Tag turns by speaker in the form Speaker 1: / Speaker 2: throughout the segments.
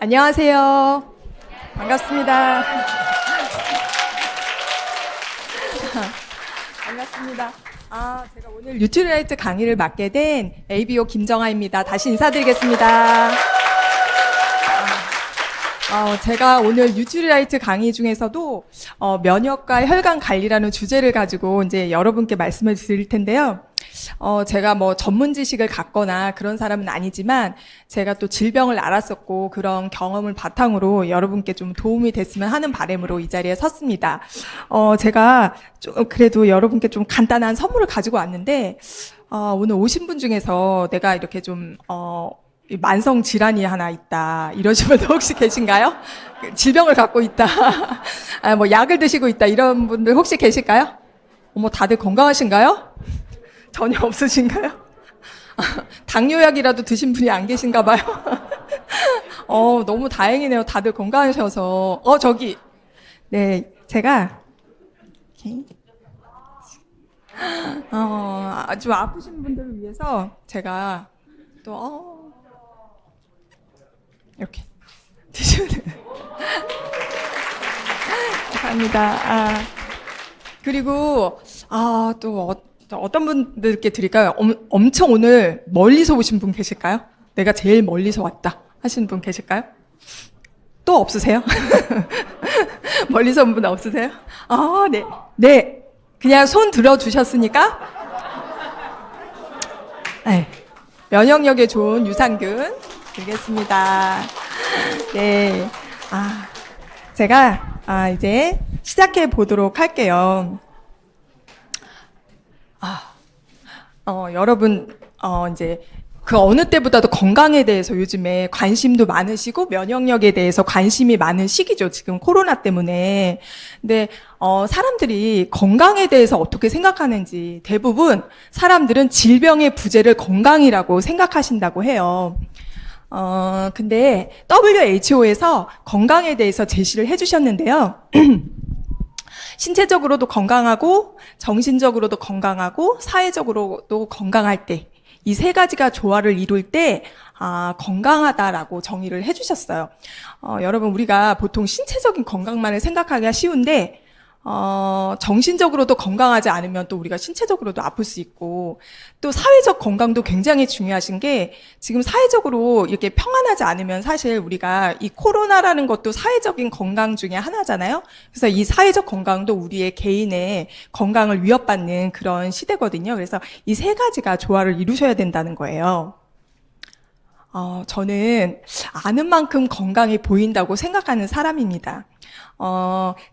Speaker 1: 안녕하세요. 반갑습니다. 반갑습니다. 제가 오늘 뉴트리라이트 강의를 맡게 된 ABO 김정아입니다. 다시 인사드리겠습니다. 제가 오늘 뉴트리라이트 강의 중에서도 면역과 혈관 관리라는 주제를 가지고 이제 여러분께 말씀을 드릴 텐데요. 제가 뭐 전문 지식을 갖거나 그런 사람은 아니지만 제가 또 질병을 알았었고 그런 경험을 바탕으로 여러분께 좀 도움이 됐으면 하는 바람으로 이 자리에 섰습니다. 제가 좀 그래도 여러분께 좀 간단한 선물을 가지고 왔는데 오늘 오신 분 중에서 내가 이렇게 좀 만성 질환이 하나 있다 이러신 분들 혹시 계신가요? 질병을 갖고 있다, 뭐 약을 드시고 있다 이런 분들 혹시 계실까요? 다들 건강하신가요? 전혀 없으신가요? 당뇨약이라도 드신 분이 안 계신가 봐요. 너무 다행이네요. 다들 건강하셔서. 저기. 네, 제가 좀 아프신 분들을 위해서 제가 또 이렇게 드시면 돼요. 감사합니다. 그리고 또 어떤 분들께 드릴까요? 엄청 오늘 멀리서 오신 분 계실까요? 내가 제일 멀리서 왔다 하시는 분 계실까요? 또 없으세요? 멀리서 온 분 없으세요? 네. 네. 그냥 손 들어주셨으니까. 네. 면역력에 좋은 유산균 드리겠습니다. 네. 제가 이제 시작해 보도록 할게요. 여러분, 이제, 그 어느 때보다도 건강에 대해서 요즘에 관심도 많으시고 면역력에 대해서 관심이 많은 시기죠. 지금 코로나 때문에. 근데, 사람들이 건강에 대해서 어떻게 생각하는지 대부분 사람들은 질병의 부재를 건강이라고 생각하신다고 해요. 근데 WHO에서 건강에 대해서 제시를 해주셨는데요. 신체적으로도 건강하고 정신적으로도 건강하고 사회적으로도 건강할 때 이 세 가지가 조화를 이룰 때 건강하다라고 정의를 해주셨어요. 여러분 우리가 보통 신체적인 건강만을 생각하기가 쉬운데 정신적으로도 건강하지 않으면 또 우리가 신체적으로도 아플 수 있고 또 사회적 건강도 굉장히 중요하신 게 지금 사회적으로 이렇게 평안하지 않으면 사실 우리가 이 코로나라는 것도 사회적인 건강 중에 하나잖아요. 그래서 이 사회적 건강도 우리의 개인의 건강을 위협받는 그런 시대거든요. 그래서 이 세 가지가 조화를 이루셔야 된다는 거예요. 저는 아는 만큼 건강해 보인다고 생각하는 사람입니다.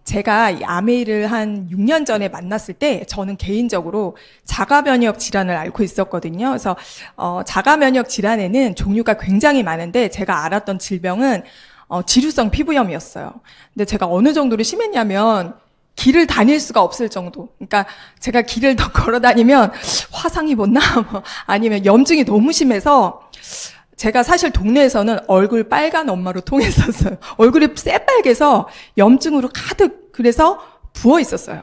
Speaker 1: 제가 이 아메이를 한 6년 전에 만났을 때 저는 개인적으로 자가면역 질환을 앓고 있었거든요. 그래서 자가면역 질환에는 종류가 굉장히 많은데 제가 알았던 질병은 지루성 피부염이었어요. 근데 제가 어느 정도로 심했냐면 길을 다닐 수가 없을 정도. 그러니까 제가 길을 더 걸어 다니면 화상 입었나 뭐 아니면 염증이 너무 심해서 제가 사실 동네에서는 얼굴 빨간 엄마로 통했었어요. 얼굴이 새빨개서 염증으로 가득 그래서 부어 있었어요.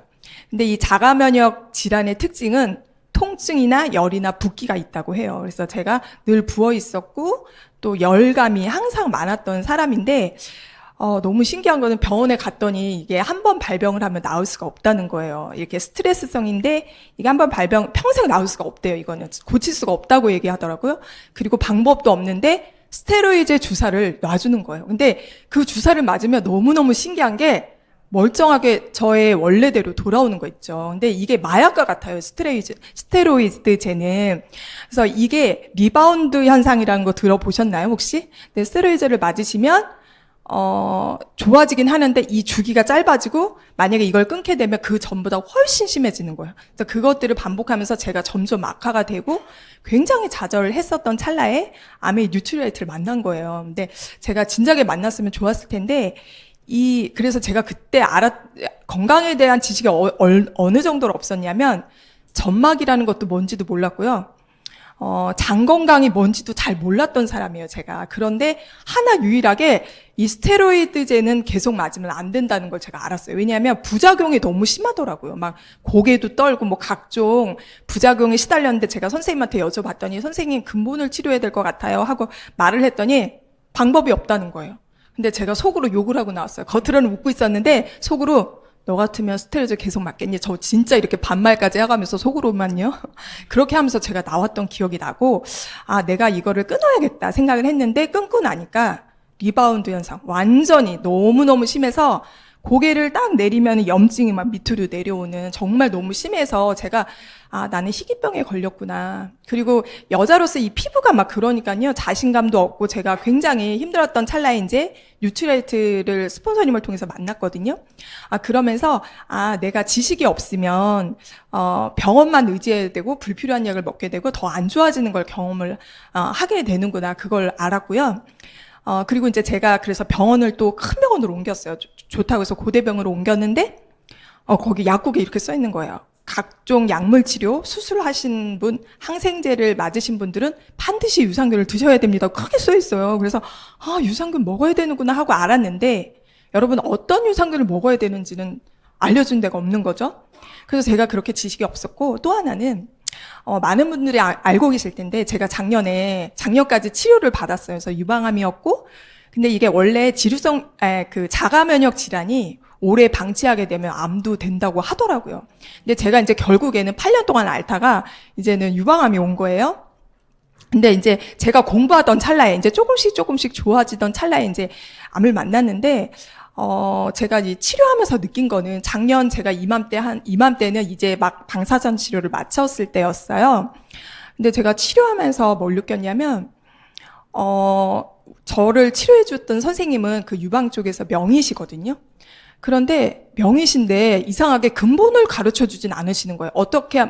Speaker 1: 근데 이 자가면역 질환의 특징은 통증이나 열이나 붓기가 있다고 해요. 그래서 제가 늘 부어 있었고 또 열감이 항상 많았던 사람인데 너무 신기한 거는 병원에 갔더니 이게 한 번 발병을 하면 나을 수가 없다는 거예요. 이렇게 스트레스성인데 이게 한 번 발병 평생 나을 수가 없대요. 이거는 고칠 수가 없다고 얘기하더라고요. 그리고 방법도 없는데 스테로이드 주사를 놔주는 거예요. 근데 그 주사를 맞으면 너무너무 신기한 게 멀쩡하게 저의 원래대로 돌아오는 거 있죠. 근데 이게 마약과 같아요. 스테로이드제는. 그래서 이게 리바운드 현상이라는 거 들어보셨나요, 혹시? 네, 스테로이드를 맞으시면 좋아지긴 하는데 이 주기가 짧아지고 만약에 이걸 끊게 되면 그 전보다 훨씬 심해지는 거예요. 그래서 그것들을 반복하면서 제가 점점 악화가 되고 굉장히 좌절했었던 찰나에 아메이 뉴트리라이트를 만난 거예요. 근데 제가 진작에 만났으면 좋았을 텐데 그래서 제가 그때 건강에 대한 지식이 어느 정도로 없었냐면 점막이라는 것도 뭔지도 몰랐고요. 장 건강이 뭔지도 잘 몰랐던 사람이에요, 제가. 그런데 하나 유일하게 이 스테로이드제는 계속 맞으면 안 된다는 걸 제가 알았어요. 왜냐하면 부작용이 너무 심하더라고요. 막 고개도 떨고 뭐 각종 부작용에 시달렸는데 제가 선생님한테 여쭤봤더니 선생님 근본을 치료해야 될 것 같아요 하고 말을 했더니 방법이 없다는 거예요. 근데 제가 속으로 욕을 하고 나왔어요. 겉으로는 웃고 있었는데 속으로 너 같으면 스테로이드 계속 맞겠니? 저 진짜 이렇게 반말까지 해가면서 속으로만요. 그렇게 하면서 제가 나왔던 기억이 나고, 아, 내가 이거를 끊어야겠다 생각을 했는데 끊고 나니까 리바운드 현상 완전히 너무너무 심해서 고개를 딱 내리면 염증이 막 밑으로 내려오는, 정말 너무 심해서 제가 아, 나는 희귀병에 걸렸구나. 그리고 여자로서 이 피부가 막 그러니까요, 자신감도 없고 제가 굉장히 힘들었던 찰나에 이제 뉴트라이트를 스폰서님을 통해서 만났거든요. 아, 그러면서 아, 내가 지식이 없으면 병원만 의지해야 되고 불필요한 약을 먹게 되고 더 안 좋아지는 걸 경험을 하게 되는구나, 그걸 알았고요. 그리고 이제 제가 그래서 병원을 또 큰 병원으로 옮겼어요. 좋다고 해서 고대병으로 옮겼는데, 거기 약국에 이렇게 써 있는 거예요. 각종 약물 치료, 수술하신 분, 항생제를 맞으신 분들은 반드시 유산균을 드셔야 됩니다. 크게 써 있어요. 그래서, 아, 유산균 먹어야 되는구나 하고 알았는데, 여러분, 어떤 유산균을 먹어야 되는지는 알려준 데가 없는 거죠. 그래서 제가 그렇게 지식이 없었고, 또 하나는, 많은 분들이 알고 계실 텐데, 제가 작년까지 치료를 받았어요. 그래서 유방암이었고, 근데 이게 원래 자가 면역 질환이 오래 방치하게 되면 암도 된다고 하더라고요. 근데 제가 이제 결국에는 8년 동안 앓다가 이제는 유방암이 온 거예요. 근데 이제 제가 공부하던 찰나에 이제 조금씩 좋아지던 찰나에 이제 암을 만났는데, 제가 이 치료하면서 느낀 거는 작년 제가 이맘때는 이제 막 방사선 치료를 마쳤을 때였어요. 근데 제가 치료하면서 뭘 느꼈냐면, 저를 치료해줬던 선생님은 그 유방 쪽에서 명의시거든요. 그런데 명의신데 이상하게 근본을 가르쳐 주진 않으시는 거예요.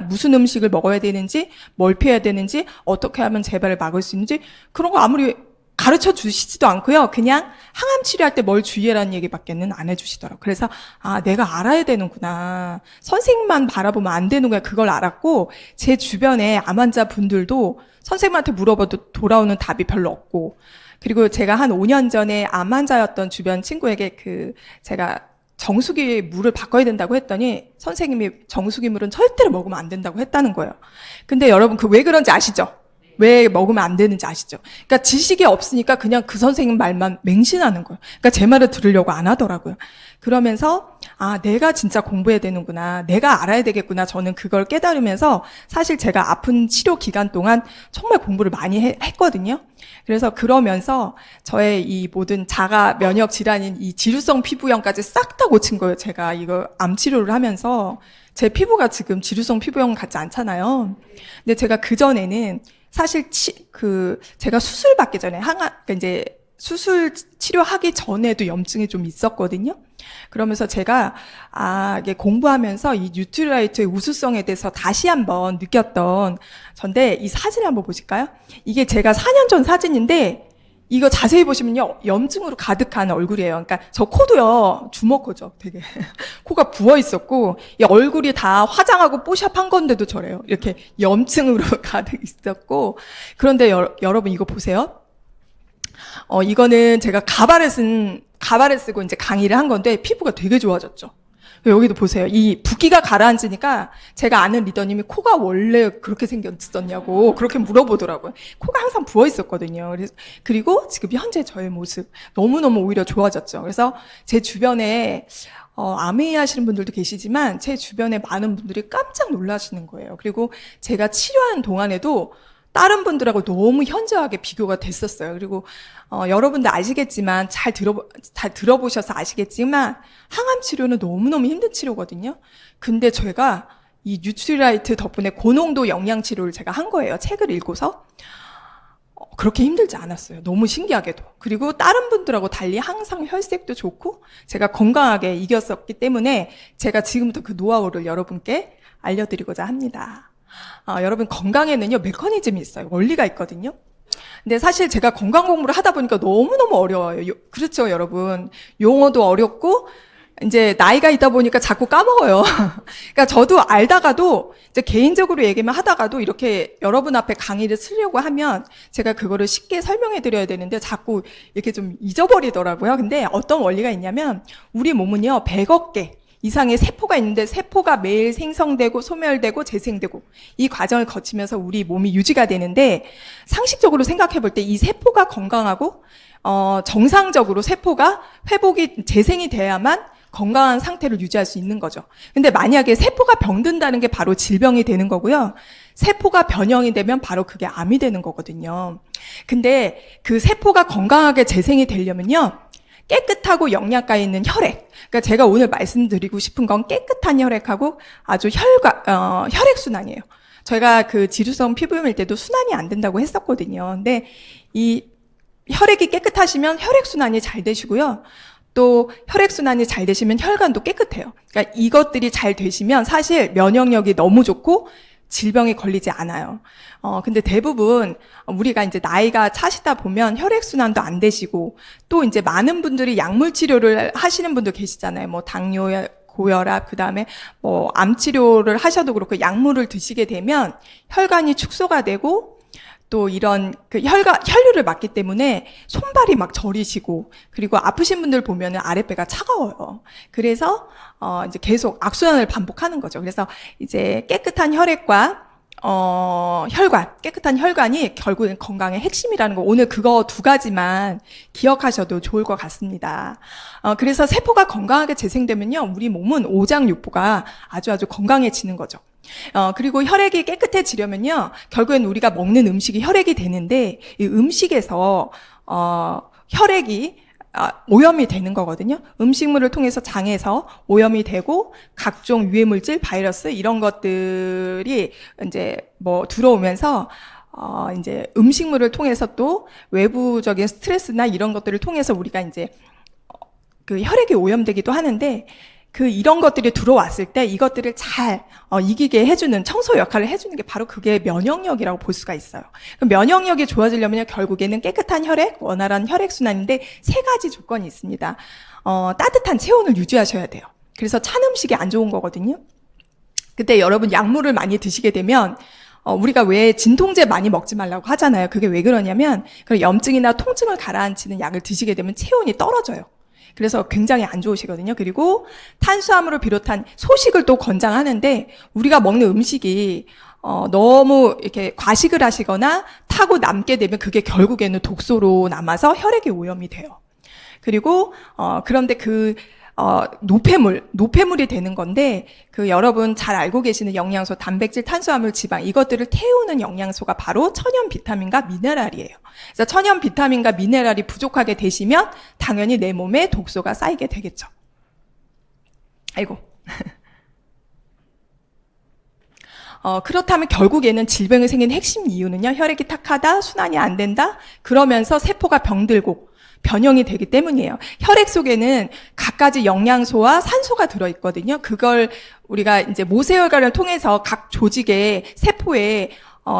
Speaker 1: 무슨 음식을 먹어야 되는지, 뭘 피해야 되는지, 어떻게 하면 재발을 막을 수 있는지, 그런 거 아무리 가르쳐 주시지도 않고요. 그냥 항암 치료할 때 뭘 주의해라는 얘기밖에는 안 해주시더라고요. 그래서 아, 내가 알아야 되는구나. 선생님만 바라보면 안 되는구나. 그걸 알았고, 제 주변에 암 환자분들도 선생님한테 물어봐도 돌아오는 답이 별로 없고, 그리고 제가 한 5년 전에 암 환자였던 주변 친구에게 제가 정수기 물을 바꿔야 된다고 했더니 선생님이 정수기 물은 절대로 먹으면 안 된다고 했다는 거예요. 근데 여러분, 왜 그런지 아시죠? 왜 먹으면 안 되는지 아시죠? 그러니까 지식이 없으니까 그냥 그 선생님 말만 맹신하는 거예요. 그러니까 제 말을 들으려고 안 하더라고요. 그러면서 아, 내가 진짜 공부해야 되는구나, 내가 알아야 되겠구나, 저는 그걸 깨달으면서 사실 제가 아픈 치료 기간 동안 정말 공부를 많이 했거든요. 그래서 그러면서 저의 이 모든 자가 면역 질환인 이 지루성 피부염까지 싹 다 고친 거예요. 제가 이거 암 치료를 하면서 제 피부가 지금 지루성 피부염 같지 않잖아요. 근데 제가 그전에는 사실 제가 수술 받기 전에 그러니까 이제 수술 치료하기 전에도 염증이 좀 있었거든요. 그러면서 제가 이게 공부하면서 이 뉴트라이트의 우수성에 대해서 다시 한번 느꼈던 전데, 이 사진을 한번 보실까요? 이게 제가 4년 전 사진인데 이거 자세히 보시면요, 염증으로 가득한 얼굴이에요. 그러니까 저 코도요, 주먹코죠. 되게 코가 부어 있었고, 이 얼굴이 다 화장하고 뽀샵한 건데도 저래요. 이렇게 염증으로 가득 있었고. 그런데 여러분 이거 보세요. 이거는 제가 가발을 쓰고 이제 강의를 한 건데 피부가 되게 좋아졌죠. 여기도 보세요. 이 붓기가 가라앉으니까 제가 아는 리더님이 코가 원래 그렇게 생겼었냐고 그렇게 물어보더라고요. 코가 항상 부어 있었거든요. 그리고 지금 현재 저의 모습 너무너무 오히려 좋아졌죠. 그래서 제 주변에 암웨이 하시는 분들도 계시지만 제 주변에 많은 분들이 깜짝 놀라시는 거예요. 그리고 제가 치료하는 동안에도 다른 분들하고 너무 현저하게 비교가 됐었어요. 그리고 여러분들 아시겠지만 잘 들어보셔서 아시겠지만 항암 치료는 너무너무 힘든 치료거든요. 근데 제가 이 뉴트리라이트 덕분에 고농도 영양 치료를 제가 한 거예요. 책을 읽고서. 그렇게 힘들지 않았어요. 너무 신기하게도. 그리고 다른 분들하고 달리 항상 혈색도 좋고 제가 건강하게 이겼었기 때문에 제가 지금부터 그 노하우를 여러분께 알려드리고자 합니다. 여러분, 건강에는요 메커니즘이 있어요. 원리가 있거든요. 근데 사실 제가 건강 공부를 하다 보니까 너무너무 어려워요. 그렇죠, 여러분? 용어도 어렵고 이제 나이가 있다 보니까 자꾸 까먹어요. 그러니까 저도 알다가도 이제 개인적으로 얘기만 하다가도 이렇게 여러분 앞에 강의를 쓰려고 하면 제가 그거를 쉽게 설명해 드려야 되는데 자꾸 이렇게 좀 잊어버리더라고요. 근데 어떤 원리가 있냐면 우리 몸은요 100억 개, 이상의 세포가 있는데 세포가 매일 생성되고 소멸되고 재생되고 이 과정을 거치면서 우리 몸이 유지가 되는데 상식적으로 생각해 볼 때 이 세포가 건강하고 정상적으로 세포가 회복이 재생이 돼야만 건강한 상태를 유지할 수 있는 거죠. 근데 만약에 세포가 병든다는 게 바로 질병이 되는 거고요. 세포가 변형이 되면 바로 그게 암이 되는 거거든요. 근데 그 세포가 건강하게 재생이 되려면요. 깨끗하고 영양가 있는 혈액. 그러니까 제가 오늘 말씀드리고 싶은 건 깨끗한 혈액하고 아주 혈액순환이에요. 저희가 그 지루성 피부염일 때도 순환이 안 된다고 했었거든요. 근데 이 혈액이 깨끗하시면 혈액순환이 잘 되시고요. 또 혈액순환이 잘 되시면 혈관도 깨끗해요. 그러니까 이것들이 잘 되시면 사실 면역력이 너무 좋고 질병에 걸리지 않아요. 근데 대부분 우리가 이제 나이가 차시다 보면 혈액순환도 안 되시고 또 이제 많은 분들이 약물 치료를 하시는 분도 계시잖아요. 뭐 당뇨, 고혈압, 그 다음에 뭐 암 치료를 하셔도 그렇고 약물을 드시게 되면 혈관이 축소가 되고 또 이런 그 혈류를 막기 때문에 손발이 막 저리시고 그리고 아프신 분들 보면은 아랫배가 차가워요. 그래서 이제 계속 악순환을 반복하는 거죠. 그래서 이제 깨끗한 혈액과 깨끗한 혈관이 결국엔 건강의 핵심이라는 거 오늘 그거 두 가지만 기억하셔도 좋을 것 같습니다. 그래서 세포가 건강하게 재생되면요, 우리 몸은 오장육부가 아주 건강해지는 거죠. 그리고 혈액이 깨끗해지려면요, 결국엔 우리가 먹는 음식이 혈액이 되는데, 이 음식에서, 혈액이 오염이 되는 거거든요. 음식물을 통해서 장에서 오염이 되고, 각종 유해물질, 바이러스, 이런 것들이 이제 뭐 들어오면서, 이제 음식물을 통해서 또 외부적인 스트레스나 이런 것들을 통해서 우리가 이제 그 혈액이 오염되기도 하는데, 이런 것들이 들어왔을 때 이것들을 잘 이기게 해주는 청소 역할을 해주는 게 바로 그게 면역력이라고 볼 수가 있어요. 면역력이 좋아지려면 결국에는 깨끗한 혈액, 원활한 혈액순환인데 세 가지 조건이 있습니다. 따뜻한 체온을 유지하셔야 돼요. 그래서 찬 음식이 안 좋은 거거든요. 그때 여러분 약물을 많이 드시게 되면 우리가 왜 진통제 많이 먹지 말라고 하잖아요. 그게 왜 그러냐면 염증이나 통증을 가라앉히는 약을 드시게 되면 체온이 떨어져요. 그래서 굉장히 안 좋으시거든요. 그리고 탄수화물을 비롯한 소식을 또 권장하는데 우리가 먹는 음식이 너무 이렇게 과식을 하시거나 타고 남게 되면 그게 결국에는 독소로 남아서 혈액이 오염이 돼요. 그리고 그런데 노폐물이 되는 건데 여러분 잘 알고 계시는 영양소, 단백질, 탄수화물, 지방 이것들을 태우는 영양소가 바로 천연 비타민과 미네랄이에요. 그래서 천연 비타민과 미네랄이 부족하게 되시면 당연히 내 몸에 독소가 쌓이게 되겠죠. 아이고. 그렇다면 결국에는 질병이 생긴 핵심 이유는요, 혈액이 탁하다, 순환이 안 된다, 그러면서 세포가 병들고 변형이 되기 때문이에요. 혈액 속에는 갖가지 영양소와 산소가 들어있거든요. 그걸 우리가 이제 모세혈관을 통해서 각 조직에, 세포에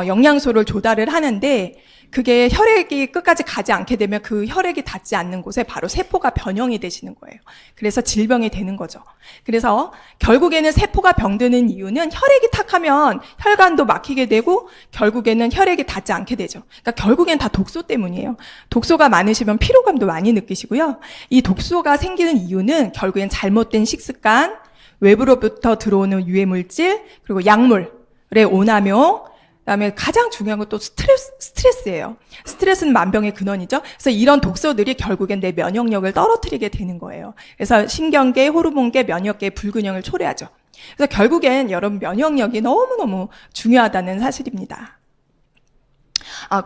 Speaker 1: 영양소를 조달을 하는데 그게 혈액이 끝까지 가지 않게 되면 그 혈액이 닿지 않는 곳에 바로 세포가 변형이 되시는 거예요. 그래서 질병이 되는 거죠. 그래서 결국에는 세포가 병드는 이유는 혈액이 탁하면 혈관도 막히게 되고 결국에는 혈액이 닿지 않게 되죠. 그러니까 결국엔 다 독소 때문이에요. 독소가 많으시면 피로감도 많이 느끼시고요. 이 독소가 생기는 이유는 결국엔 잘못된 식습관, 외부로부터 들어오는 유해물질, 그리고 약물의 오남용, 그다음에 가장 중요한 건 또 스트레스예요. 스트레스는 만병의 근원이죠. 그래서 이런 독소들이 결국엔 내 면역력을 떨어뜨리게 되는 거예요. 그래서 신경계, 호르몬계, 면역계의 불균형을 초래하죠. 그래서 결국엔 여러분 면역력이 너무너무 중요하다는 사실입니다.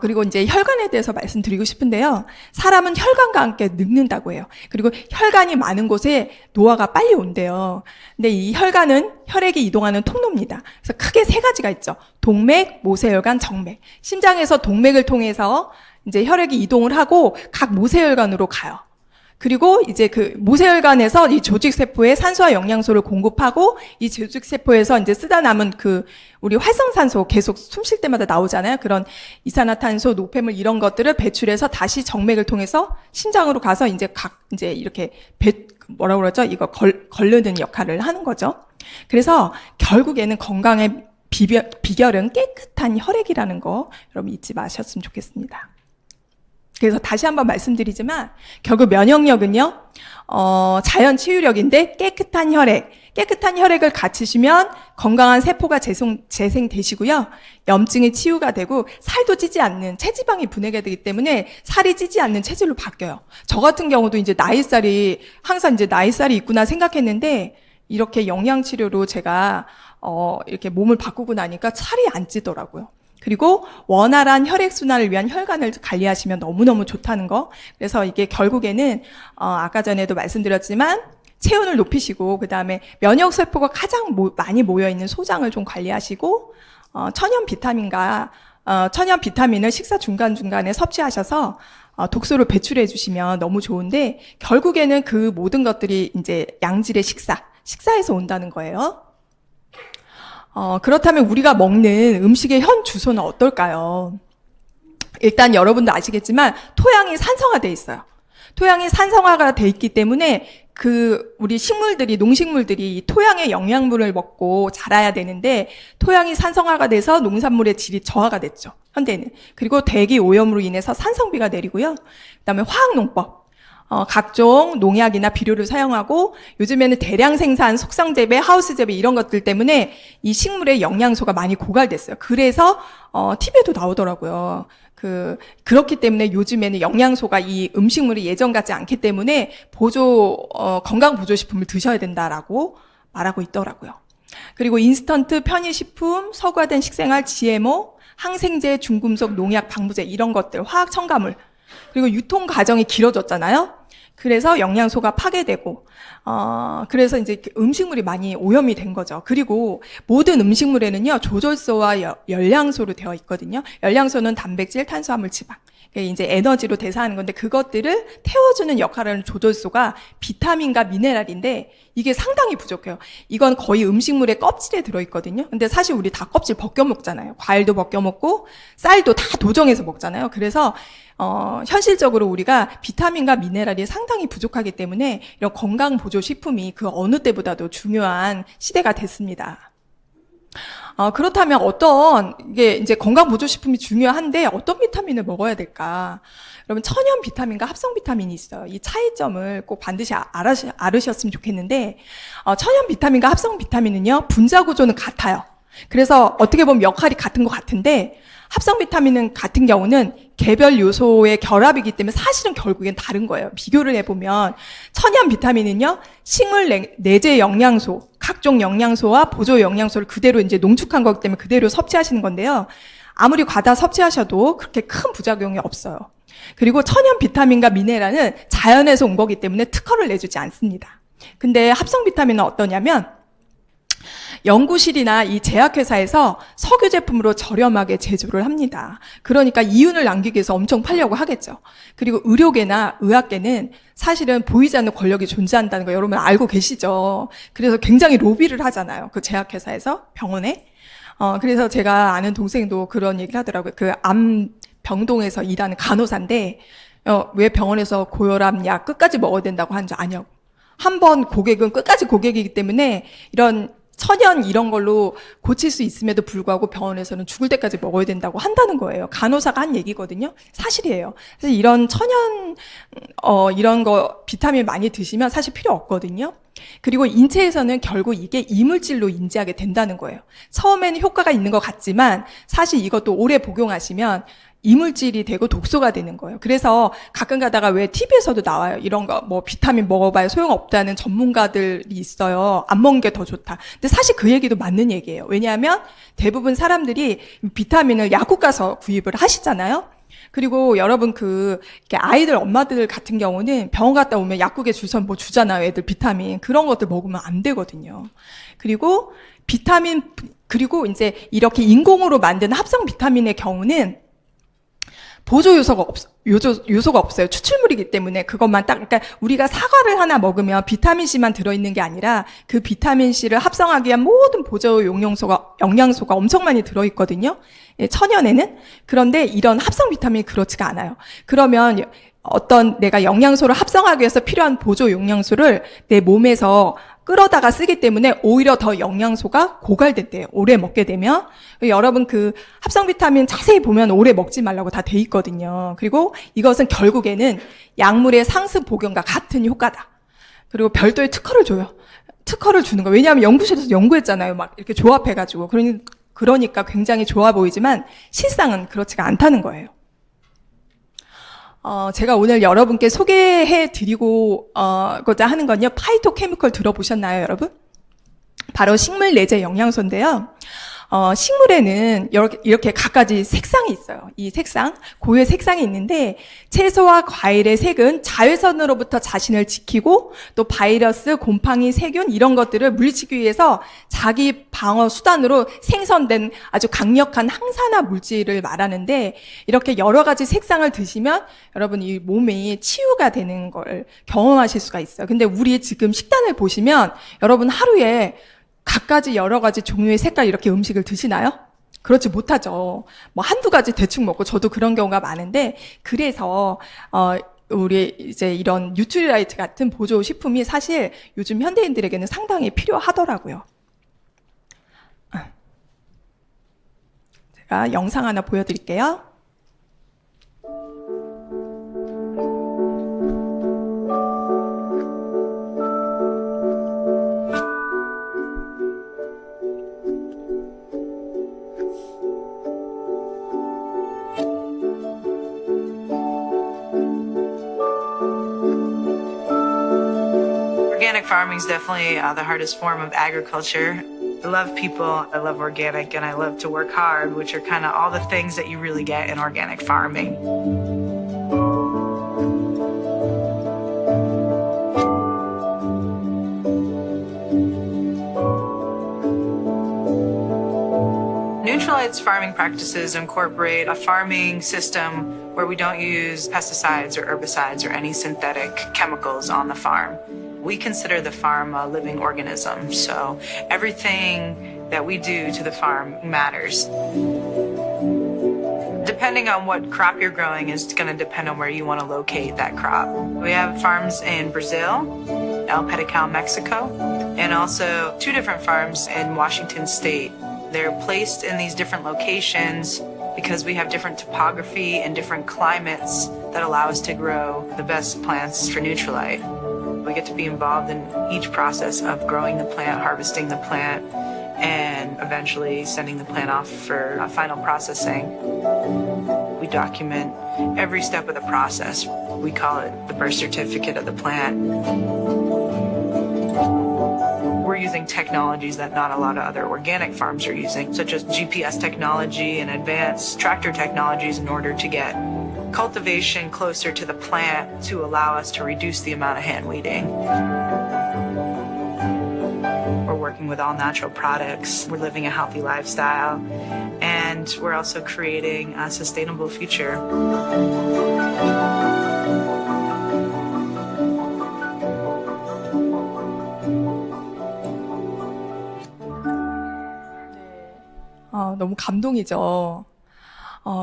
Speaker 1: 그리고 이제 혈관에 대해서 말씀드리고 싶은데요. 사람은 혈관과 함께 늙는다고 해요. 그리고 혈관이 많은 곳에 노화가 빨리 온대요. 근데 이 혈관은 혈액이 이동하는 통로입니다. 그래서 크게 세 가지가 있죠. 동맥, 모세혈관, 정맥. 심장에서 동맥을 통해서 이제 혈액이 이동을 하고 각 모세혈관으로 가요. 그리고 이제 모세혈관에서 이 조직세포에 산소와 영양소를 공급하고 이 조직세포에서 이제 쓰다 남은 우리 활성산소 계속 숨 쉴 때마다 나오잖아요. 그런 이산화탄소, 노폐물 이런 것들을 배출해서 다시 정맥을 통해서 심장으로 가서 이제 이제 이렇게 뭐라고 그러죠? 이거 걸르는 역할을 하는 거죠. 그래서 결국에는 건강의 비결은 깨끗한 혈액이라는 거 여러분 잊지 마셨으면 좋겠습니다. 그래서 다시 한번 말씀드리지만 결국 면역력은요, 자연 치유력인데 깨끗한 혈액을 갖추시면 건강한 세포가 재생되시고요. 염증이 치유가 되고 살도 찌지 않는 체지방이 분해가 되기 때문에 살이 찌지 않는 체질로 바뀌어요. 저 같은 경우도 이제 항상 이제 나이살이 있구나 생각했는데 이렇게 영양치료로 제가 이렇게 몸을 바꾸고 나니까 살이 안 찌더라고요. 그리고 원활한 혈액순환을 위한 혈관을 관리하시면 너무너무 좋다는 거. 그래서 이게 결국에는 아까 전에도 말씀드렸지만 체온을 높이시고 그다음에 면역세포가 가장 많이 모여있는 소장을 좀 관리하시고 천연 비타민을 식사 중간중간에 섭취하셔서 독소를 배출해 주시면 너무 좋은데 결국에는 그 모든 것들이 이제 양질의 식사에서 온다는 거예요. 그렇다면 우리가 먹는 음식의 현 주소는 어떨까요? 일단 여러분도 아시겠지만 토양이 산성화되어 있어요. 토양이 산성화가 돼 있기 때문에 우리 농식물들이 이 토양의 영양분을 먹고 자라야 되는데 토양이 산성화가 돼서 농산물의 질이 저하가 됐죠. 현대는. 그리고 대기 오염으로 인해서 산성비가 내리고요. 그다음에 화학농법. 각종 농약이나 비료를 사용하고 요즘에는 대량 생산, 속성 재배, 하우스 재배 이런 것들 때문에 이 식물의 영양소가 많이 고갈됐어요. 그래서 TV에도 나오더라고요. 그렇기 때문에 요즘에는 영양소가 이 음식물이 예전 같지 않기 때문에 건강 보조식품을 드셔야 된다라고 말하고 있더라고요. 그리고 인스턴트, 편의식품, 서구화된 식생활, GMO, 항생제, 중금속, 농약, 방부제 이런 것들, 화학 첨가물 그리고 유통 과정이 길어졌잖아요. 그래서 영양소가 파괴되고, 그래서 이제 음식물이 많이 오염이 된 거죠. 그리고 모든 음식물에는요, 조절소와 열량소로 되어 있거든요. 열량소는 단백질, 탄수화물, 지방. 이제 에너지로 대사하는 건데 그것들을 태워주는 역할을 하는 조절소가 비타민과 미네랄인데 이게 상당히 부족해요. 이건 거의 음식물의 껍질에 들어있거든요. 근데 사실 우리 다 껍질 벗겨 먹잖아요. 과일도 벗겨 먹고 쌀도 다 도정해서 먹잖아요. 그래서 현실적으로 우리가 비타민과 미네랄이 상당히 부족하기 때문에 이런 건강 보조 식품이 그 어느 때보다도 중요한 시대가 됐습니다. 그렇다면 이게 이제 건강보조식품이 중요한데 어떤 비타민을 먹어야 될까? 여러분, 천연 비타민과 합성 비타민이 있어요. 이 차이점을 꼭 반드시 알으셨으면 좋겠는데, 천연 비타민과 합성 비타민은요, 분자 구조는 같아요. 그래서 어떻게 보면 역할이 같은 것 같은데, 합성 비타민은 같은 경우는 개별 요소의 결합이기 때문에 사실은 결국엔 다른 거예요. 비교를 해보면 천연 비타민은요, 식물 내재 영양소, 각종 영양소와 보조 영양소를 그대로 이제 농축한 거기 때문에 그대로 섭취하시는 건데요. 아무리 과다 섭취하셔도 그렇게 큰 부작용이 없어요. 그리고 천연 비타민과 미네랄은 자연에서 온 거기 때문에 특허를 내주지 않습니다. 근데 합성 비타민은 어떠냐면 연구실이나 이 제약회사에서 석유 제품으로 저렴하게 제조를 합니다. 그러니까 이윤을 남기기 위해서 엄청 팔려고 하겠죠. 그리고 의료계나 의학계는 사실은 보이지 않는 권력이 존재한다는 거 여러분 알고 계시죠? 그래서 굉장히 로비를 하잖아요. 그 제약회사에서 병원에. 그래서 제가 아는 동생도 그런 얘기를 하더라고요. 암병동에서 일하는 간호사인데 왜 병원에서 고혈압 약 끝까지 먹어야 된다고 하는지 아냐고. 한 번 고객은 끝까지 고객이기 때문에 천연 이런 걸로 고칠 수 있음에도 불구하고 병원에서는 죽을 때까지 먹어야 된다고 한다는 거예요. 간호사가 한 얘기거든요. 사실이에요. 그래서 이런 천연 이런 거 비타민 많이 드시면 사실 필요 없거든요. 그리고 인체에서는 결국 이게 이물질로 인지하게 된다는 거예요. 처음에는 효과가 있는 것 같지만 사실 이것도 오래 복용하시면 이물질이 되고 독소가 되는 거예요. 그래서 가끔 가다가 왜 TV에서도 나와요. 이런 거 뭐 비타민 먹어봐야 소용없다는 전문가들이 있어요. 안 먹는 게 더 좋다. 근데 사실 그 얘기도 맞는 얘기예요. 왜냐하면 대부분 사람들이 비타민을 약국 가서 구입을 하시잖아요. 그리고 여러분 이렇게 아이들 엄마들 같은 경우는 병원 갔다 오면 약국에 줄서 뭐 주잖아요. 애들 비타민. 그런 것들 먹으면 안 되거든요. 그리고 그리고 이제 이렇게 인공으로 만든 합성 비타민의 경우는 보조 요소가 없어요. 추출물이기 때문에 그것만 그러니까 우리가 사과를 하나 먹으면 비타민 C만 들어있는 게 아니라 그 비타민 C를 합성하기 위한 모든 보조 영양소가 엄청 많이 들어있거든요. 천연에는. 그런데 이런 합성 비타민이 그렇지가 않아요. 그러면 내가 영양소를 합성하기 위해서 필요한 보조 영양소를 내 몸에서 끌어다가 쓰기 때문에 오히려 더 영양소가 고갈된대요. 오래 먹게 되면. 여러분 그 합성 비타민 자세히 보면 오래 먹지 말라고 다 돼 있거든요. 그리고 이것은 결국에는 약물의 상습 복용과 같은 효과다. 그리고 별도의 특허를 줘요. 특허를 주는 거예요. 왜냐하면 연구실에서 연구했잖아요. 막 이렇게 조합해가지고. 그러니까 굉장히 좋아 보이지만 실상은 그렇지가 않다는 거예요. 제가 오늘 여러분께 소개해 드리고자 하는 건요. 파이토케미컬 들어보셨나요, 여러분? 바로 식물 내재 영양소인데요. 식물에는 이렇게 갖가지 색상이 있어요. 이 색상, 고유의 색상이 있는데 채소와 과일의 색은 자외선으로부터 자신을 지키고 또 바이러스, 곰팡이, 세균 이런 것들을 물리치기 위해서 자기 방어 수단으로 생성된 아주 강력한 항산화 물질을 말하는데 이렇게 여러 가지 색상을 드시면 여러분 이 몸이 치유가 되는 걸 경험하실 수가 있어요. 근데 우리 지금 식단을 보시면 여러분 하루에 갖가지 여러 가지 종류의 색깔 이렇게 음식을 드시나요? 그렇지 못하죠. 뭐 한두 가지 대충 먹고 저도 그런 경우가 많은데 그래서 우리 이제 이런 뉴트리라이트 같은 보조 식품이 사실 요즘 현대인들에게는 상당히 필요하더라고요. 제가 영상 하나 보여드릴게요.
Speaker 2: Organic farming is definitely the hardest form of agriculture. I love people, I love organic, and I love to work hard, which are kind of all the things that you really get in organic farming. Nutrilite's farming practices incorporate a farming system where we don't use pesticides or herbicides or any synthetic chemicals on the farm. We consider the farm a living organism, so everything that we do to the farm matters. Depending on what crop you're growing is going to depend on where you want to locate that crop. We have farms in Brazil, El Pedical, Mexico, and also 2 different farms in Washington State. They're placed in these different locations because we have different topography and different climates that allow us to grow the best plants for Nutrilite. We get to be involved in each process of growing the plant, harvesting the plant, and eventually sending the plant off for final processing. We document every step of the process. We call it the birth certificate of the plant. We're using technologies that not a lot of other organic farms are using, such as GPS technology and advanced tractor technologies in order to get cultivation closer to the plant to allow us to reduce the amount of hand weeding. We're working with all natural products. We're living a healthy lifestyle, and we're also creating a sustainable future.
Speaker 1: 너무 감동이죠.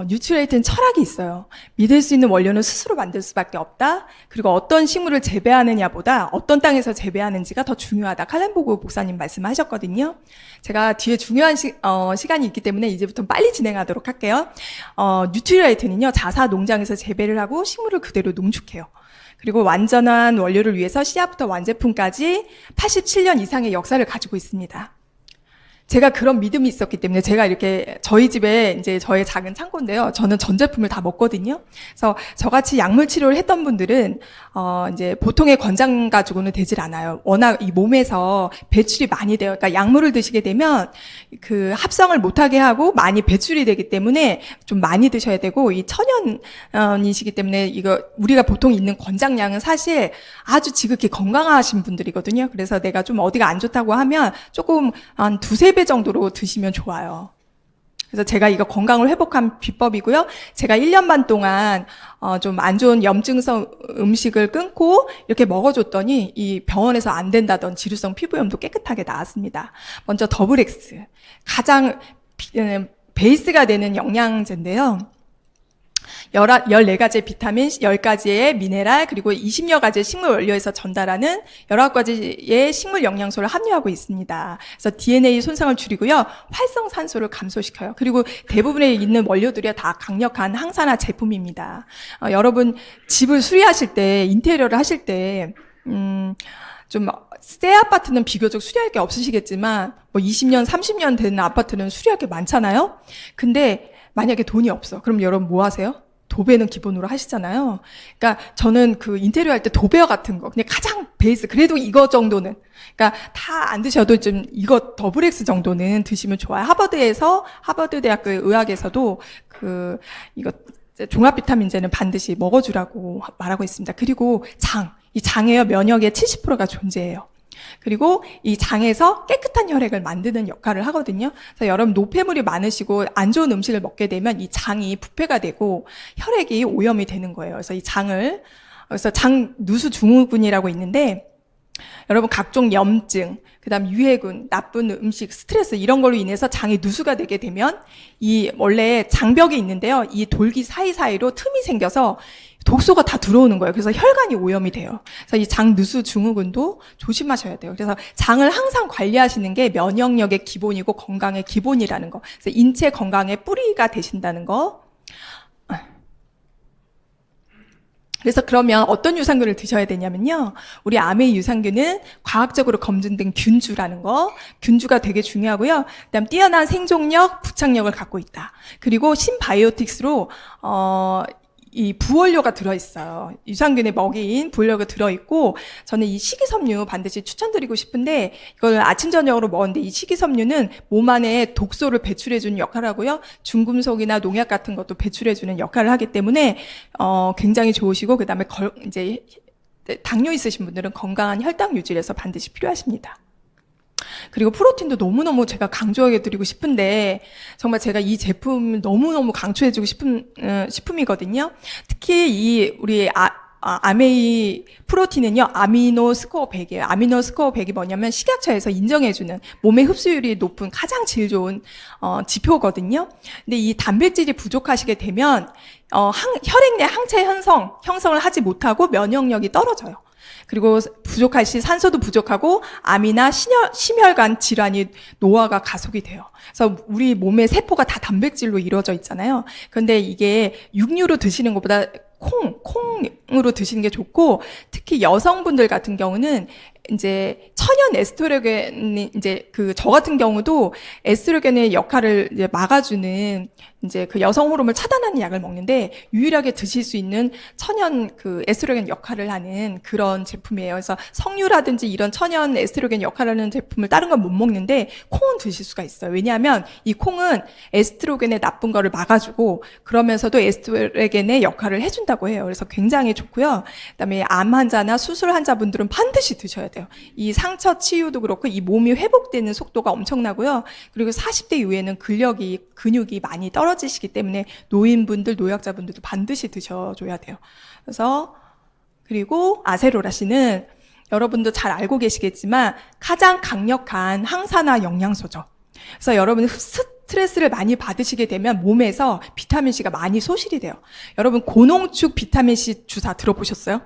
Speaker 1: 뉴트리에이트는 철학이 있어요. 믿을 수 있는 원료는 스스로 만들 수밖에 없다. 그리고 어떤 식물을 재배하느냐보다 어떤 땅에서 재배하는지가 더 중요하다. 칼렌보그 목사님 말씀하셨거든요. 제가 뒤에 중요한 시간이 있기 때문에 이제부터 빨리 진행하도록 할게요. 뉴트리에이트는요, 자사 농장에서 재배를 하고 식물을 그대로 농축해요. 그리고 완전한 원료를 위해서 씨앗부터 완제품까지 87년 이상의 역사를 가지고 있습니다. 제가 그런 믿음이 있었기 때문에 제가 이렇게 저희 집에 이제 저의 작은 창고인데요. 저는 전 제품을 다 먹거든요. 그래서 저같이 약물 치료를 했던 분들은 이제 보통의 권장 가지고는 되질 않아요. 워낙 이 몸에서 배출이 많이 돼요. 그러니까 약물을 드시게 되면 그 합성을 못하게 하고 많이 배출이 되기 때문에 좀 많이 드셔야 되고, 이 천연이시기 때문에 이거 우리가 보통 있는 권장량은 사실 아주 지극히 건강하신 분들이거든요. 그래서 내가 좀 어디가 안 좋다고 하면 조금 한 2-3배 정도로 드시면 좋아요. 그래서 제가 이거 건강을 회복한 비법이고요. 제가 1년 반 동안 좀 안 좋은 염증성 음식을 끊고 이렇게 먹어줬더니 이 병원에서 안 된다던 지루성 피부염도 깨끗하게 나았습니다. 먼저 더블엑스, 가장 베이스가 되는 영양제인데요. 14가지의 비타민, 10가지의 미네랄, 그리고 20여 가지의 식물 원료에서 전달하는 19가지의 식물 영양소를 함유하고 있습니다. 그래서 DNA 손상을 줄이고요. 활성산소를 감소시켜요. 그리고 대부분에 있는 원료들이 다 강력한 항산화 제품입니다. 여러분 집을 수리하실 때, 인테리어를 하실 때 좀 새 아파트는 비교적 수리할 게 없으시겠지만 뭐 20년, 30년 된 아파트는 수리할 게 많잖아요. 근데 만약에 돈이 없어. 그럼 여러분 뭐 하세요? 도배는 기본으로 하시잖아요. 그러니까 저는 그 인테리어 할 때 도배어 같은 거 그냥 가장 베이스, 그래도 이거 정도는, 그러니까 다 안 드셔도 좀 이거 더블 X 정도는 드시면 좋아요. 하버드 대학교 의학에서도 이거 종합 비타민제는 반드시 먹어주라고 말하고 있습니다. 그리고 이 장에요, 면역의 70%가 존재해요. 그리고 이 장에서 깨끗한 혈액을 만드는 역할을 하거든요. 그래서 여러분 노폐물이 많으시고 안 좋은 음식을 먹게 되면 이 장이 부패가 되고 혈액이 오염이 되는 거예요. 그래서 장 누수 증후군이라고 있는데, 여러분 각종 염증, 그다음 유해군, 나쁜 음식, 스트레스 이런 걸로 인해서 장이 누수가 되게 되면 이 원래 장벽이 있는데요. 이 돌기 사이사이로 틈이 생겨서 독소가 다 들어오는 거예요. 그래서 혈관이 오염이 돼요. 그래서 이 장 누수 증후군도 조심하셔야 돼요. 그래서 장을 항상 관리하시는 게 면역력의 기본이고 건강의 기본이라는 거. 그래서 인체 건강의 뿌리가 되신다는 거. 그래서 그러면 어떤 유산균을 드셔야 되냐면요. 우리 아메이 유산균은 과학적으로 검증된 균주라는 거. 균주가 되게 중요하고요. 그다음 뛰어난 생존력, 부착력을 갖고 있다. 그리고 신바이오틱스로 이 부원료가 들어있어요. 유산균에 먹인 부원료가 들어있고, 저는 이 식이섬유 반드시 추천드리고 싶은데, 이걸 아침 저녁으로 먹었는데 이 식이섬유는 몸 안에 독소를 배출해주는 역할을 하고요. 중금속이나 농약 같은 것도 배출해주는 역할을 하기 때문에 굉장히 좋으시고, 그다음에 이제 당뇨 있으신 분들은 건강한 혈당 유지를 해서 반드시 필요하십니다. 그리고 프로틴도 너무너무 제가 강조하게 드리고 싶은데, 정말 제가 이 제품 너무너무 강추해주고 싶은 식품이거든요. 특히 우리 아메이 프로틴은요, 아미노 스코어 100이에요. 아미노 스코어 100이 뭐냐면 식약처에서 인정해주는 몸의 흡수율이 높은 가장 질 좋은 지표거든요. 근데 이 단백질이 부족하시게 되면 혈액 내 항체 형성을 하지 못하고 면역력이 떨어져요. 그리고 부족할 시 산소도 부족하고 암이나 심혈관 질환이 노화가 가속이 돼요. 그래서 우리 몸의 세포가 다 단백질로 이루어져 있잖아요. 그런데 이게 육류로 드시는 것보다 콩으로 드시는 게 좋고, 특히 여성분들 같은 경우는 이제 천연 에스트로겐이 저 같은 경우도 에스트로겐의 역할을 이제 막아주는 이제 그 여성 호르몬을 차단하는 약을 먹는데, 유일하게 드실 수 있는 천연 에스트로겐 역할을 하는 그런 제품이에요. 그래서 석류라든지 이런 천연 에스트로겐 역할을 하는 제품을 다른 건 못 먹는데 콩은 드실 수가 있어요. 왜냐하면 이 콩은 에스트로겐의 나쁜 거를 막아주고 그러면서도 에스트로겐의 역할을 해준다고 해요. 그래서 굉장히 좋고요. 그다음에 암 환자나 수술 환자분들은 반드시 드셔야 돼요. 이 상처 치유도 그렇고 이 몸이 회복되는 속도가 엄청나고요. 그리고 40대 이후에는 근육이 많이 떨어지시기 때문에 노인분들, 노약자분들도 반드시 드셔줘야 돼요. 그리고 아세로라신은 여러분도 잘 알고 계시겠지만 가장 강력한 항산화 영양소죠. 그래서 여러분 스트레스를 많이 받으시게 되면 몸에서 비타민C가 많이 소실이 돼요. 여러분 고농축 비타민C 주사 들어보셨어요?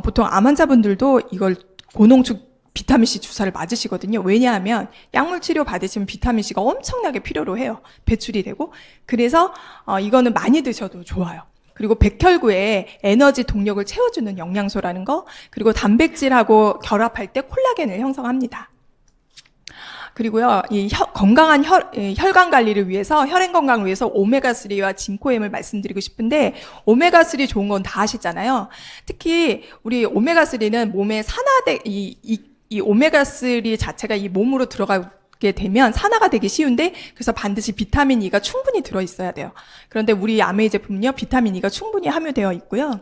Speaker 1: 보통 암 환자분들도 이걸 고농축 비타민C 주사를 맞으시거든요. 왜냐하면 약물 치료 받으시면 비타민C가 엄청나게 필요로 해요. 배출이 되고. 그래서 이거는 많이 드셔도 좋아요. 그리고 백혈구에 에너지 동력을 채워주는 영양소라는 거, 그리고 단백질하고 결합할 때 콜라겐을 형성합니다. 그리고요, 이 건강한 혈관 관리를 위해서, 혈행 건강을 위해서 오메가3와 진코엠을 말씀드리고 싶은데, 오메가3 좋은 건 다 아시잖아요. 특히 우리 오메가3는 몸에 이 오메가3 자체가 이 몸으로 들어가게 되면 산화가 되기 쉬운데, 그래서 반드시 비타민 E가 충분히 들어있어야 돼요. 그런데 우리 아메이 제품은요, 비타민 E가 충분히 함유되어 있고요.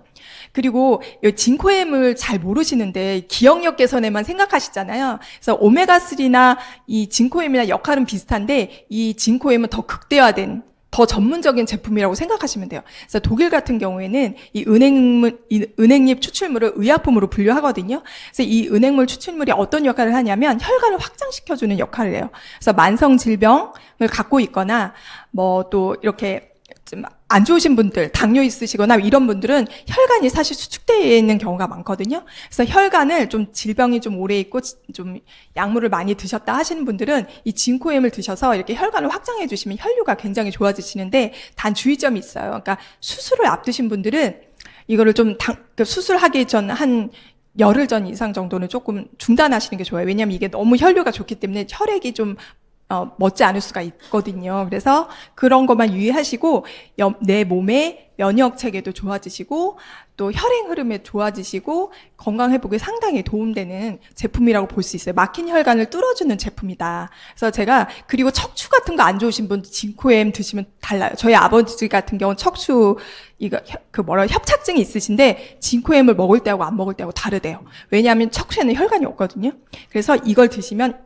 Speaker 1: 그리고 이 진코엠을 잘 모르시는데 기억력 개선에만 생각하시잖아요. 그래서 오메가3나 이 진코엠이나 역할은 비슷한데, 이 진코엠은 더 극대화된, 더 전문적인 제품이라고 생각하시면 돼요. 그래서 독일 같은 경우에는 이 은행잎 추출물을 의약품으로 분류하거든요. 그래서 이 은행물 추출물이 어떤 역할을 하냐면 혈관을 확장시켜주는 역할을 해요. 그래서 만성 질병을 갖고 있거나 뭐 또 이렇게 좀 안 좋으신 분들, 당뇨 있으시거나 이런 분들은 혈관이 사실 수축되어 있는 경우가 많거든요. 그래서 혈관을 좀 질병이 좀 오래 있고 좀 약물을 많이 드셨다 하시는 분들은 이 진코엠을 드셔서 이렇게 혈관을 확장해 주시면 혈류가 굉장히 좋아지시는데 단 주의점이 있어요. 그러니까 수술을 앞두신 분들은 이거를 좀 수술하기 전 한 열흘 전 이상 정도는 조금 중단하시는 게 좋아요. 왜냐하면 이게 너무 혈류가 좋기 때문에 혈액이 좀 멋지 않을 수가 있거든요. 그래서 그런 것만 유의하시고 내 몸의 면역 체계도 좋아지시고 또 혈행 흐름에 좋아지시고 건강 회복에 상당히 도움되는 제품이라고 볼 수 있어요. 막힌 혈관을 뚫어주는 제품이다. 그래서 제가 그리고 척추 같은 거 안 좋으신 분 진코엠 드시면 달라요. 저희 아버지 같은 경우는 척추 협착증이 있으신데 진코엠을 먹을 때하고 안 먹을 때하고 다르대요. 왜냐하면 척추에는 혈관이 없거든요. 그래서 이걸 드시면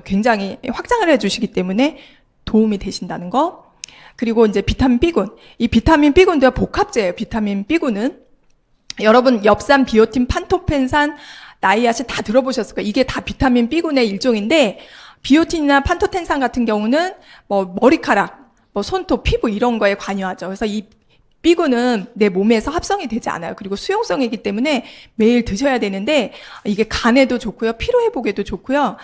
Speaker 1: 굉장히 확장을 해주시기 때문에 도움이 되신다는 거. 그리고 이제 비타민 B군. 이 비타민 B군도 복합제예요. 비타민 B군은 여러분 엽산, 비오틴, 판토펜산, 나이아신 다 들어보셨을 거예요. 이게 다 비타민 B군의 일종인데 비오틴이나 판토텐산 같은 경우는 뭐 머리카락, 뭐 손톱, 피부 이런 거에 관여하죠. 그래서 이 B군은 내 몸에서 합성이 되지 않아요. 그리고 수용성이기 때문에 매일 드셔야 되는데 이게 간에도 좋고요. 피로 회복에도 좋고요.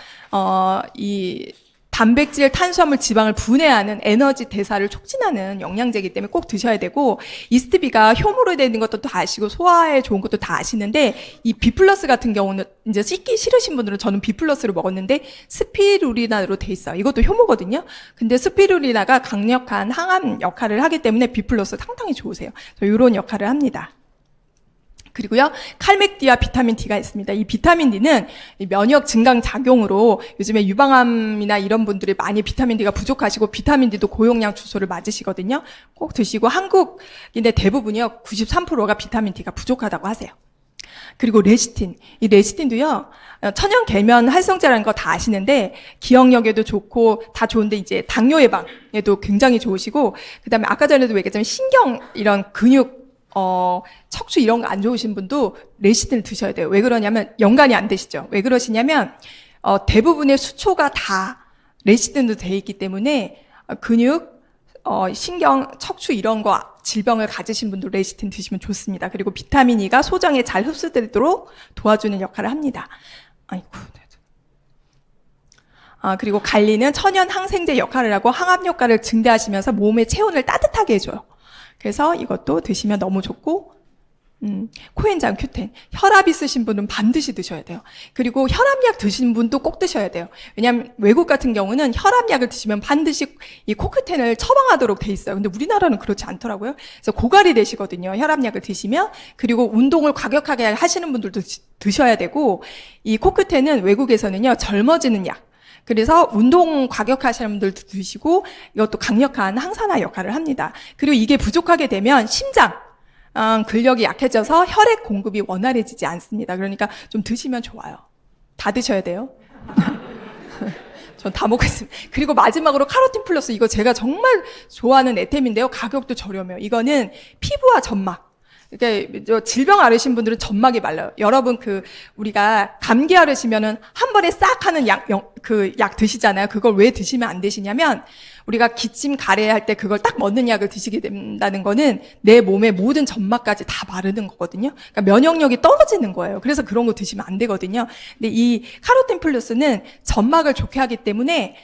Speaker 1: 이 단백질, 탄수화물, 지방을 분해하는 에너지 대사를 촉진하는 영양제이기 때문에 꼭 드셔야 되고 이스트비가 효모로 되는 것도 다 아시고 소화에 좋은 것도 다 아시는데 이 B+ 같은 경우는 이제 씻기 싫으신 분들은 저는 B+를 먹었는데 스피루리나로 돼 있어요. 이것도 효모거든요. 근데 스피루리나가 강력한 항암 역할을 하기 때문에 B+ 상당히 좋으세요. 이런 역할을 합니다. 그리고요, 칼맥디와 비타민 D가 있습니다. 이 비타민 D는 면역 증강 작용으로 요즘에 유방암이나 이런 분들이 많이 비타민 D가 부족하시고 비타민 D도 고용량 주소를 맞으시거든요. 꼭 드시고 한국인의 대부분이요, 93%가 비타민 D가 부족하다고 하세요. 그리고 레시틴. 이 레시틴도요, 천연 계면 활성제라는 거 다 아시는데 기억력에도 좋고 다 좋은데 이제 당뇨 예방에도 굉장히 좋으시고 그다음에 아까 전에도 얘기했지만 신경 이런 근육 척추 이런 거 안 좋으신 분도 레시틴을 드셔야 돼요. 왜 그러냐면 연관이 안 되시죠. 왜 그러시냐면 대부분의 수초가 다 레시틴으로 돼 있기 때문에 근육, 신경, 척추 이런 거 질병을 가지신 분도 레시틴 드시면 좋습니다. 그리고 비타민 E가 소정에 잘 흡수되도록 도와주는 역할을 합니다. 아이고. 그리고 갈리는 천연 항생제 역할을 하고 항암 효과를 증대하시면서 몸의 체온을 따뜻하게 해줘요. 그래서 이것도 드시면 너무 좋고 코엔자임 Q10. 혈압 있으신 분은 반드시 드셔야 돼요. 그리고 혈압약 드시는 분도 꼭 드셔야 돼요. 왜냐하면 외국 같은 경우는 혈압약을 드시면 반드시 이 코큐텐을 처방하도록 돼 있어요. 근데 우리나라는 그렇지 않더라고요. 그래서 고갈이 되시거든요. 혈압약을 드시면. 그리고 운동을 과격하게 하시는 분들도 드셔야 되고 이 코큐텐은 외국에서는요 젊어지는 약. 그래서 운동 과격하시는 분들도 드시고 이것도 강력한 항산화 역할을 합니다. 그리고 이게 부족하게 되면 심장 근력이 약해져서 혈액 공급이 원활해지지 않습니다. 그러니까 좀 드시면 좋아요. 다 드셔야 돼요. 전 다 먹겠습니다. 그리고 마지막으로 카로틴 플러스 이거 제가 정말 좋아하는 애템인데요. 가격도 저렴해요. 이거는 피부와 점막. 그러니까 질병 앓으신 분들은 점막이 말라요. 여러분 우리가 감기 앓으시면은 한 번에 싹 하는 약 드시잖아요. 그걸 왜 드시면 안 되시냐면 우리가 기침 가래할 때 그걸 딱 먹는 약을 드시게 된다는 거는 내 몸의 모든 점막까지 다 마르는 거거든요. 그러니까 면역력이 떨어지는 거예요. 그래서 그런 거 드시면 안 되거든요. 근데 이 카로틴 플러스는 점막을 좋게 하기 때문에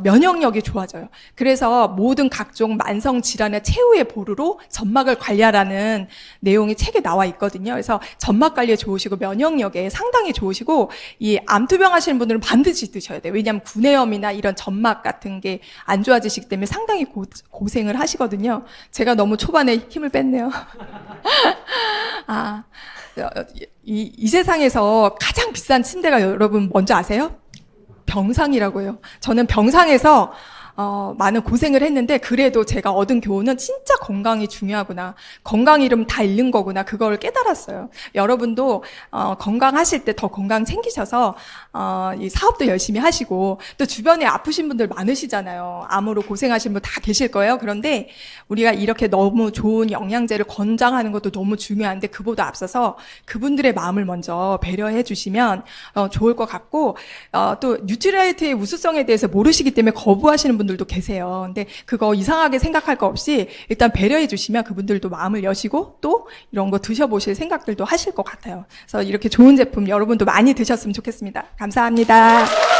Speaker 1: 면역력이 좋아져요. 그래서 모든 각종 만성 질환의 최후의 보루로 점막을 관리하라는 내용이 책에 나와 있거든요. 그래서 점막 관리에 좋으시고 면역력에 상당히 좋으시고 이 암투병 하시는 분들은 반드시 드셔야 돼요. 왜냐하면 구내염이나 이런 점막 같은 게 안 좋아지시기 때문에 상당히 고생을 하시거든요. 제가 너무 초반에 힘을 뺐네요. 이 세상에서 가장 비싼 침대가 여러분 뭔지 아세요? 병상이라고 해요. 저는 병상에서 많은 고생을 했는데 그래도 제가 얻은 교훈은 진짜 건강이 중요하구나. 건강 이름 다 잃는 거구나. 그걸 깨달았어요. 여러분도 건강하실 때 더 건강 챙기셔서 이 사업도 열심히 하시고 또 주변에 아프신 분들 많으시잖아요. 암으로 고생하신 분 다 계실 거예요. 그런데 우리가 이렇게 너무 좋은 영양제를 권장하는 것도 너무 중요한데 그보다 앞서서 그분들의 마음을 먼저 배려해 주시면 좋을 것 같고 또 뉴트리라이트의 우수성에 대해서 모르시기 때문에 거부하시는 분들 분들도 계세요. 근데 그거 이상하게 생각할 거 없이 일단 배려해 주시면 그분들도 마음을 여시고 또 이런 거 드셔보실 생각들도 하실 것 같아요. 그래서 이렇게 좋은 제품 여러분도 많이 드셨으면 좋겠습니다. 감사합니다.